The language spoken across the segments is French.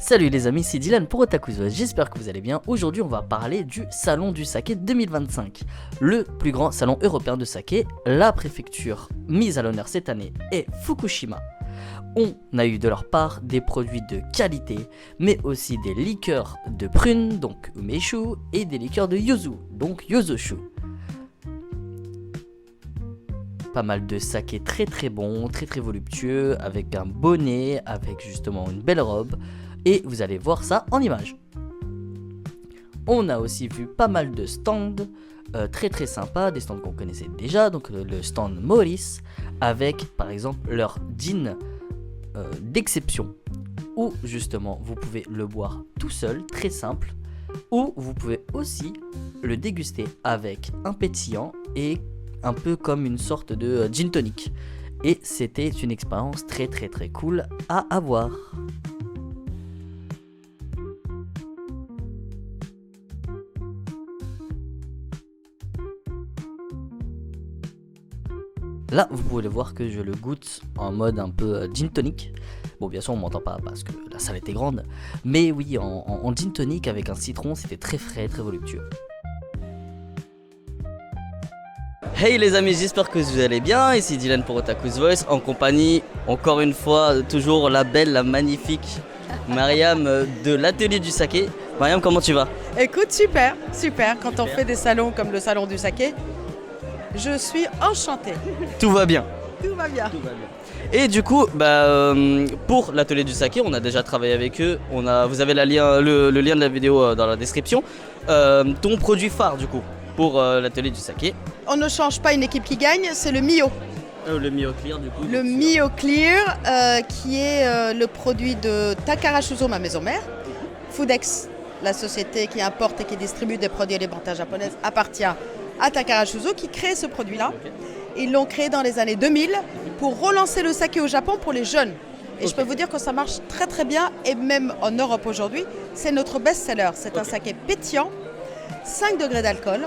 Salut les amis, c'est Dylan pour Otakuzo, j'espère que vous allez bien. Aujourd'hui on va parler du Salon du Saké 2025, le plus grand salon européen de saké. La préfecture mise à l'honneur cette année est Fukushima. On a eu de leur part des produits de qualité, mais aussi des liqueurs de prune, donc umeshu, et des liqueurs de yuzu, donc yuzushu. Pas mal de saké très très bon, très très voluptueux, avec un bonnet, avec justement une belle robe, et vous allez voir ça en images. On a aussi vu pas mal de stands très très sympas, des stands qu'on connaissait déjà, donc le stand Maurice, avec par exemple leur gin d'exception, où justement vous pouvez le boire tout seul, très simple, ou vous pouvez aussi le déguster avec un pétillant et un peu comme une sorte de gin tonic. Et c'était une expérience très très très cool à avoir. Là, vous pouvez le voir que je le goûte en mode un peu gin tonic. Bon, bien sûr, on m'entend pas parce que la salle était grande. Mais oui, en gin tonic avec un citron, c'était très frais, très voluptueux. Hey les amis, j'espère que vous allez bien. Ici Dylan pour Otaku's Voice, en compagnie, encore une fois, toujours la belle, la magnifique Mariam de l'atelier du saké. Mariam, comment tu vas? Écoute, super. Quand on fait des salons comme le salon du saké, je suis enchantée. Tout va bien. Tout va bien. Et du coup, pour l'atelier du saké, on a déjà travaillé avec eux. Vous avez le lien de la vidéo dans la description. Ton produit phare du coup pour l'atelier du saké. On ne change pas une équipe qui gagne, c'est le Mio. Le Mio Clear du coup. Le Mio Clear qui est le produit de Takara Shuzo, ma maison mère. Foodex, la société qui importe et qui distribue des produits alimentaires japonais, appartient à Takara Shuzo qui crée ce produit-là. Okay. Ils l'ont créé dans les années 2000 pour relancer le saké au Japon pour les jeunes. Et je peux vous dire que ça marche très très bien, et même en Europe aujourd'hui, c'est notre best-seller. C'est un saké pétillant, 5 degrés d'alcool.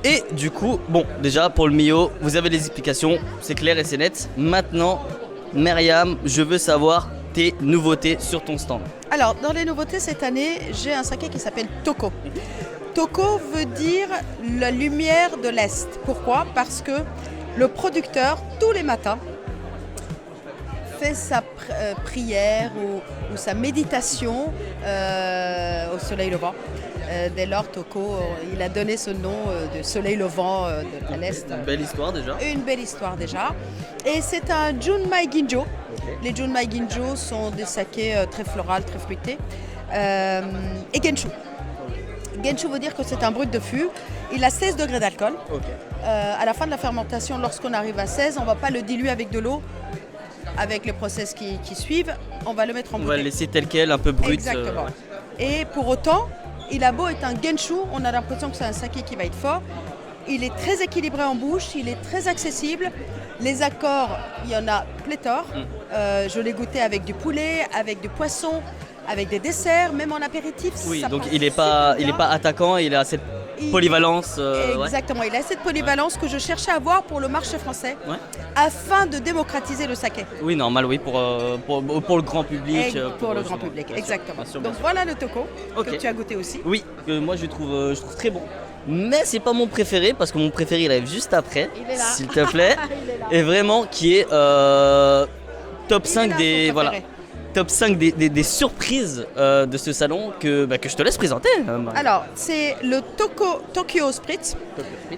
Et du coup, bon, déjà pour le Mio, vous avez les explications, c'est clair et c'est net. Maintenant, Myriam, je veux savoir tes nouveautés sur ton stand. Alors, dans les nouveautés cette année, j'ai un saké qui s'appelle Toko. Toko veut dire la lumière de l'Est. Pourquoi ? Parce que le producteur, tous les matins, fait sa prière ou sa méditation au soleil levant. Dès lors, Toko, il a donné ce nom de soleil levant de l'Est. Une belle histoire déjà. Une belle histoire déjà. Et c'est un Junmai Ginjo. Okay. Les Junmai Ginjo sont des sakés très floraux, très fruités. Et Genshu. Genshu veut dire que c'est un brut de fût. Il a 16 degrés d'alcool. Okay. À la fin de la fermentation, lorsqu'on arrive à 16, on ne va pas le diluer avec de l'eau. Avec les process qui suivent, on va le mettre en bouteille. On va le laisser tel quel, un peu brut. Exactement. Et pour autant, il a beau être un Genshu, on a l'impression que c'est un saké qui va être fort. Il est très équilibré en bouche, il est très accessible. Les accords, il y en a pléthore. Je l'ai goûté avec du poulet, avec du poisson, avec des desserts, même en apéritif. Oui, donc il n'est pas attaquant, il a cette polyvalence. Exactement, il a cette polyvalence que je cherchais à avoir pour le marché français, afin de démocratiser le saké. Oui, normal, oui, pour le grand public. Pour le grand public, exactement. Donc voilà le Toko, que tu as goûté aussi. Oui, moi je trouve très bon. Mais c'est pas mon préféré, parce que mon préféré il arrive juste après, s'il te plaît. Et vraiment qui est top 5 des... Voilà. Top 5 des surprises de ce salon que je te laisse présenter. Alors, c'est le Tokyo Spritz.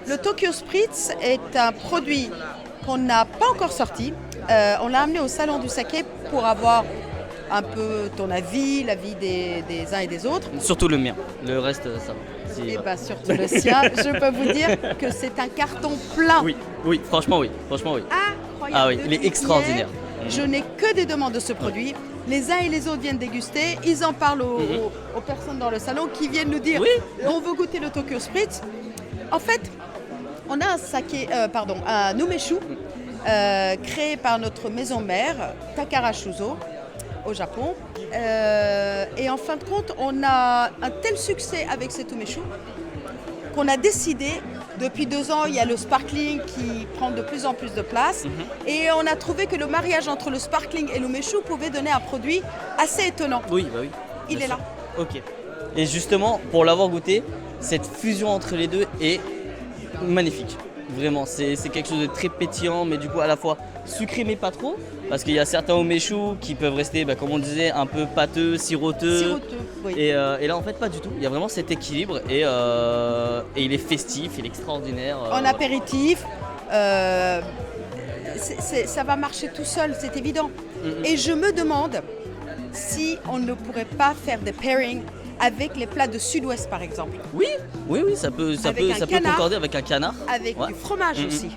Le Tokyo Spritz est un produit qu'on n'a pas encore sorti. On l'a amené au salon du saké pour avoir un peu ton avis, l'avis des uns et des autres. Surtout le mien, le reste ça va. Et surtout le sien, je peux vous dire que c'est un carton plein. Oui, franchement oui. Incroyable. Ah oui, il est extraordinaire. Je n'ai que des demandes de ce produit. Les uns et les autres viennent déguster. Ils en parlent aux personnes dans le salon qui viennent nous dire on veut goûter le Tokyo Spritz. En fait, on a un saké, un umeshu créé par notre maison mère, Takara Shuzo, au Japon. Et en fin de compte, on a un tel succès avec cet umeshu qu'on a décidé. Depuis 2 ans, il y a le sparkling qui prend de plus en plus de place. Et on a trouvé que le mariage entre le sparkling et l'umeshu pouvait donner un produit assez étonnant. Oui, bah oui. il est là. Ok. Et justement, pour l'avoir goûté, cette fusion entre les deux est magnifique. Vraiment, c'est quelque chose de très pétillant, mais du coup à la fois sucré mais pas trop. Parce qu'il y a certains omeshus qui peuvent rester, comme on disait, un peu pâteux, siroteux. Siroteux, oui. Et là en fait pas du tout. Il y a vraiment cet équilibre et il est festif, il est extraordinaire. En apéritif, ça va marcher tout seul, c'est évident. Et je me demande si on ne pourrait pas faire des pairings avec les plats de Sud-Ouest par exemple. Oui, ça peut concorder avec un canard. Avec Ouais. du fromage aussi.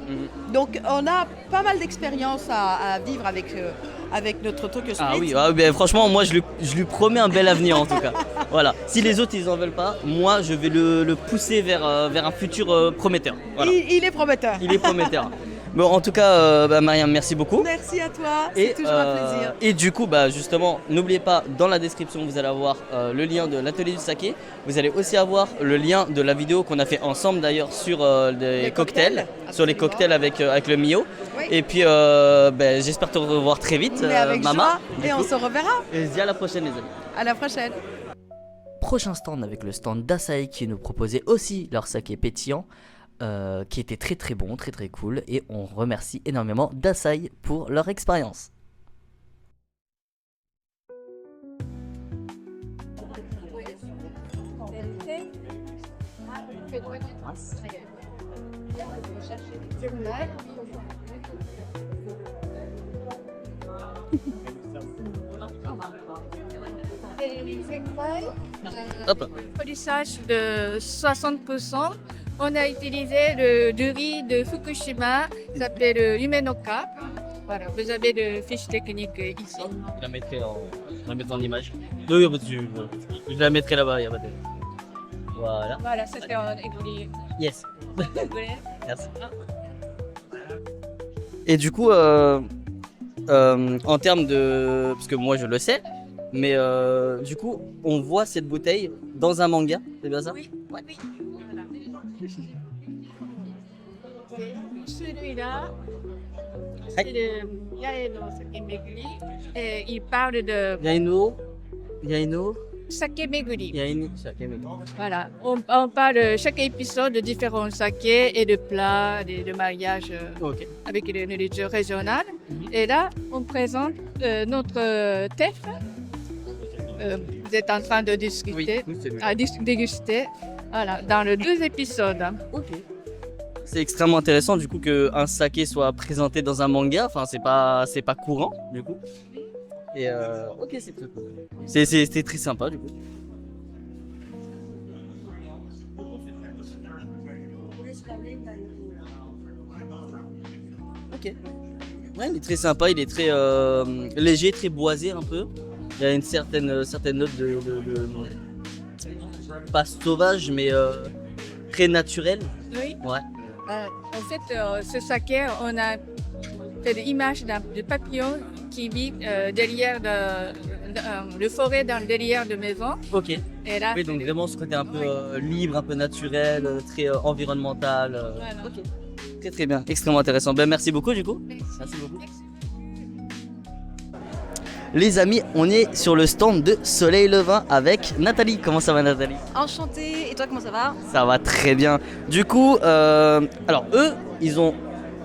Donc on a pas mal d'expérience à vivre avec notre Tokyo Split. Ah oui, franchement moi je lui promets un bel avenir en tout cas. Voilà. Si les autres ils en veulent pas, moi je vais le pousser vers un futur prometteur. Voilà. Il est prometteur. Il est prometteur. Bon, en tout cas, Mariam, merci beaucoup. Merci à toi, c'est toujours un plaisir. Et du coup, justement, n'oubliez pas, dans la description, vous allez avoir le lien de l'atelier du saké. Vous allez aussi avoir le lien de la vidéo qu'on a fait ensemble d'ailleurs sur les cocktails, sur les cocktails avec le Mio. Oui. Et puis, j'espère te revoir très vite, Mais avec Mama. joie, Du et on coup. se reverra. Et on se dit à la prochaine, les amis. À la prochaine. Prochain stand avec le stand d'Asahi qui nous proposait aussi leur saké pétillant. Qui était très très bon, très très cool, et on remercie énormément Dasaï pour leur expérience. Hop là. Polissage de 60%. On a utilisé le riz de Fukushima, qui s'appelle Yumenoka. Voilà, vous avez le fiche technique ici. Je la mettrai en image. Oui, je la mettrai là-bas, il y a pas de... Voilà. Voilà, ça c'est en écolier. Yes. Merci. Et du coup, en termes de... Parce que moi je le sais, mais du coup, on voit cette bouteille dans un manga, c'est bien ça? Oui, oui. Voilà. Celui-là, c'est le Yaeno Sake Meguri. Et il parle de Yaino, Sake Meguri. Sake Meguri. Voilà, on parle chaque épisode de différents sakés et de plats, de mariages Ok. avec les religions régionales. Et là, on présente notre TEF. Vous êtes en train de discuter, Oui, c'est lui. déguster. Voilà, dans les 2 épisodes. Ok. C'est extrêmement intéressant du coup qu'un saké soit présenté dans un manga. Enfin, c'est pas courant du coup. Et ok, c'est très cool. C'était très sympa du coup. Ok. Ouais, il est très sympa, il est très léger, très boisé un peu. Il y a une certaine note de pas sauvage, mais très naturel. Oui. Ouais. En fait, ce saké, on a fait des images de papillons qui vivent derrière le forêt dans le derrière de maison. Ok. Et là, Oui, donc vraiment ce côté un peu libre, un peu naturel, très environnemental. Voilà. Ok. Très très bien, extrêmement intéressant. Ben merci beaucoup du coup. Merci beaucoup. Les amis, on est sur le stand de Soleil Levin avec Nathalie. Comment ça va Nathalie? Enchantée, et toi comment ça va? Ça va très bien. Du coup, alors eux, ils ont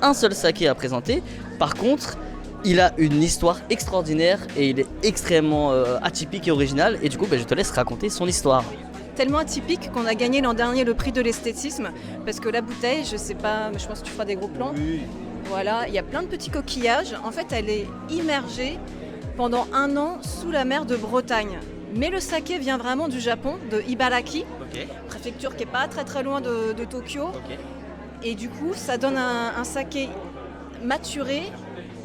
un seul saké à présenter. Par contre, il a une histoire extraordinaire et il est extrêmement atypique et original. Et du coup, je te laisse raconter son histoire. Tellement atypique qu'on a gagné l'an dernier le prix de l'esthétisme parce que la bouteille, je sais pas, mais je pense que tu feras des gros plans. Oui. Voilà, il y a plein de petits coquillages. En fait, elle est immergée pendant 1 an sous la mer de Bretagne. Mais le saké vient vraiment du Japon, de Ibaraki, Ok. préfecture qui est pas très très loin de Tokyo. Ok. Et du coup, ça donne un saké maturé,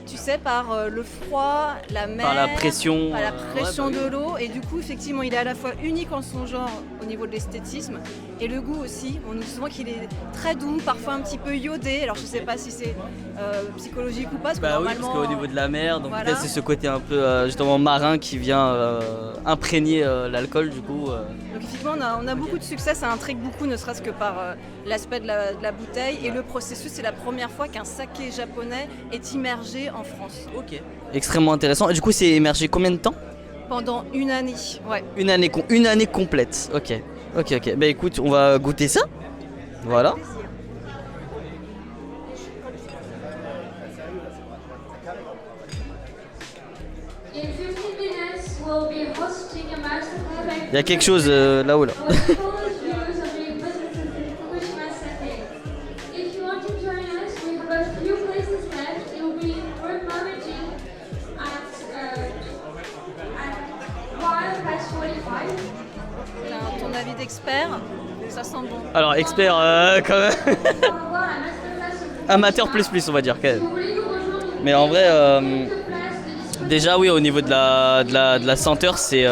tu sais, par le froid, la mer, Par la pression. par la pression ouais, bah de l'eau. Et du coup, effectivement, il est à la fois unique en son genre au niveau de l'esthétisme et le goût aussi. On nous dit souvent qu'il est très doux, parfois un petit peu iodé. Alors, je sais pas si c'est psychologique ou pas, parce que Bah oui, normalement... parce qu'au niveau de la mer, donc Voilà. peut-être c'est ce côté un peu justement marin qui vient imprégner l'alcool du coup. Donc effectivement, on a beaucoup de succès, ça intrigue beaucoup, ne serait-ce que par l'aspect de la bouteille. Et le processus, c'est la première fois qu'un saké japonais est immergé en France. Ok. Extrêmement intéressant. Et du coup, c'est émergé combien de temps? pendant une année. Ouais. Une année complète. Ok. Bah écoute, on va goûter ça. Voilà. Il y a quelque chose là-haut là. Ton avis d'expert, ça sent bon. Alors expert quand même. Amateur plus on va dire quand même. Mais en vrai déjà oui, au niveau de la senteur c'est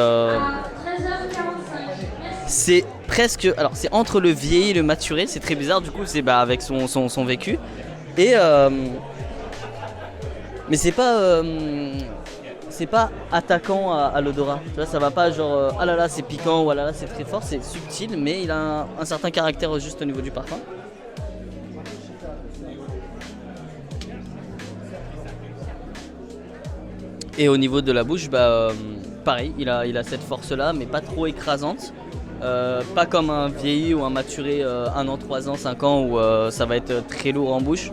presque, alors c'est entre le vieilli et le maturé, c'est très bizarre du coup, c'est avec son vécu et mais c'est pas attaquant à l'odorat, tu vois, ça va pas genre ah là là c'est piquant ou ah là là c'est très fort, c'est subtil mais il a un certain caractère juste au niveau du parfum. Et au niveau de la bouche, pareil, il a cette force-là, mais pas trop écrasante. Pas comme un vieilli ou un maturé 1 an, 3 ans, 5 ans où ça va être très lourd en bouche.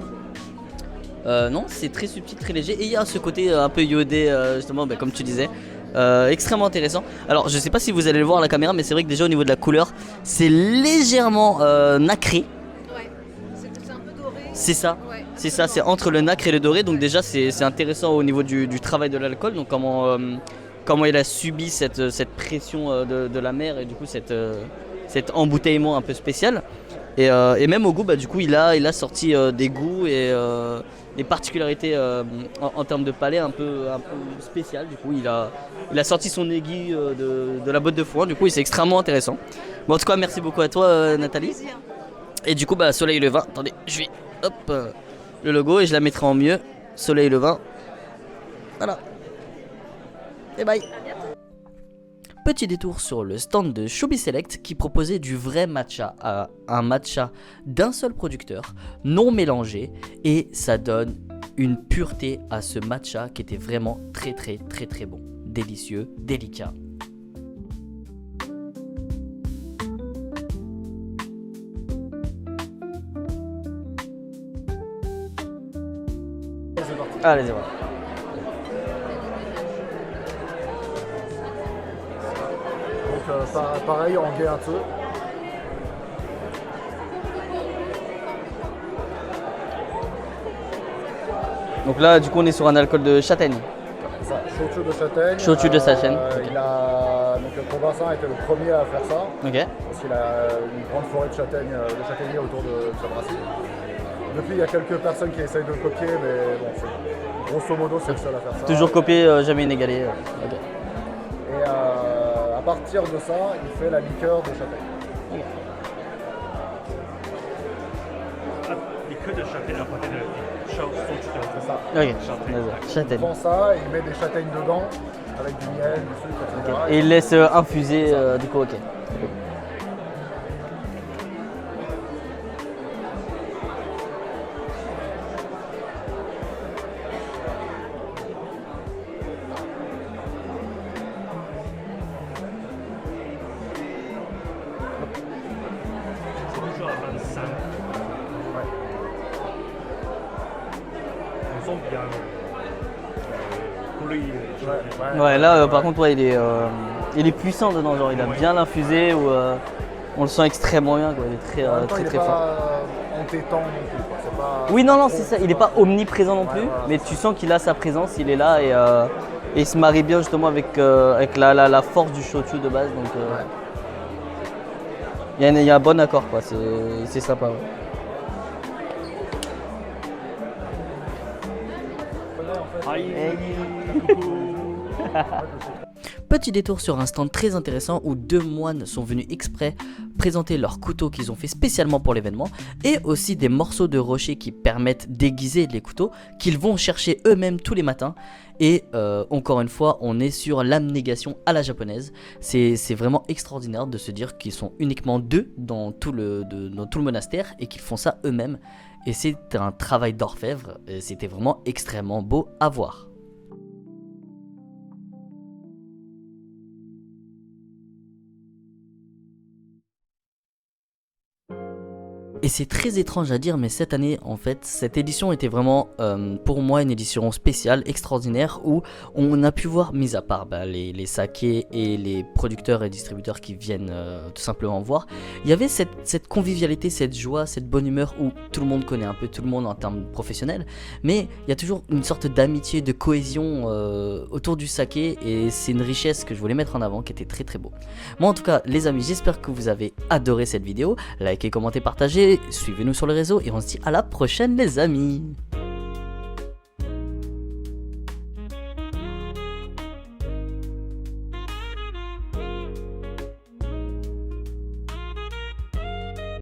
Non, c'est très subtil, très léger. Et il y a ce côté un peu iodé, justement, comme tu disais. Extrêmement intéressant. Alors, je sais pas si vous allez le voir à la caméra, mais c'est vrai que déjà au niveau de la couleur, c'est légèrement nacré. Ouais, c'est un peu doré. C'est ça. Ouais. C'est ça, c'est entre le nacre et le doré, donc déjà c'est intéressant au niveau du travail de l'alcool, donc comment il a subi cette pression de la mer et du coup cet embouteillement un peu spécial. Et même au goût, du coup il a sorti des goûts et des particularités en termes de palais un peu spéciales. Du coup il a sorti son aiguille de la botte de foin, du coup c'est extrêmement intéressant. Bon, en tout cas merci beaucoup à toi Nathalie. Plaisir. Et du coup Soleil le vin, attendez, je vais le logo et je la mettrai en mieux. Soleil le vin. Voilà. Et bye. Petit détour sur le stand de Choubi Select qui proposait du vrai matcha, un matcha d'un seul producteur, non mélangé, et ça donne une pureté à ce matcha qui était vraiment très très très très bon, délicieux, délicat. Allez, voilà. Donc pareil, en Guéhinteux. Donc là, du coup, on est sur un alcool de châtaigne. Ça, Shochu de châtaigne. Shochu de châtaigne. Donc le Vincent était le premier à faire ça. Ok. Parce qu'il a une grande forêt de châtaigniers autour de sa brasserie. Depuis, il y a quelques personnes qui essayent de le copier, mais bon, grosso modo, c'est le seul à faire ça. Toujours copié, jamais inégalé. Okay. Et à partir de ça, il fait la liqueur de châtaigne. Liqueur de châtaigne à côté de C'est ça. Ok. Châtaigne. Il prend ça, il met des châtaignes dedans, avec du miel, du sucre, etc. Et il laisse infuser, du coup, ok. toujours à 25. Ouais. On sent bien. Coulis. Ouais, là, par contre, ouais, il est puissant dedans, genre, il a bien l'infusé, ou on le sent extrêmement bien, quoi. Il est très, En même temps, très, il très est fort. pas entêtant non plus, quoi. C'est pas Oui, non, trop- c'est ça. Il n'est pas omniprésent non plus, Ouais, voilà. mais tu sens qu'il a sa présence, il est là et il se marie bien justement avec la force du shochu de base. Donc, Ouais. il y a un bon accord, quoi. C'est sympa. Ouais. Petit détour sur un stand très intéressant où deux moines sont venus exprès présenter leurs couteaux qu'ils ont fait spécialement pour l'événement et aussi des morceaux de rocher qui permettent d'aiguiser les couteaux qu'ils vont chercher eux-mêmes tous les matins. Et encore une fois, on est sur l'abnégation à la japonaise. C'est vraiment extraordinaire de se dire qu'ils sont uniquement deux dans tout le monastère et qu'ils font ça eux-mêmes. Et c'est un travail d'orfèvre. Et c'était vraiment extrêmement beau à voir. Et c'est très étrange à dire, mais cette année, en fait, cette édition était vraiment, pour moi, une édition spéciale, extraordinaire, où on a pu voir, mis à part les sakés et les producteurs et distributeurs qui viennent tout simplement voir, il y avait cette convivialité, cette joie, cette bonne humeur, où tout le monde connaît un peu tout le monde en termes professionnels, mais il y a toujours une sorte d'amitié, de cohésion autour du saké, et c'est une richesse que je voulais mettre en avant, qui était très très beau. Moi, en tout cas, les amis, j'espère que vous avez adoré cette vidéo. Likez, commentez, partagez. Suivez-nous sur les réseaux et on se dit à la prochaine les amis.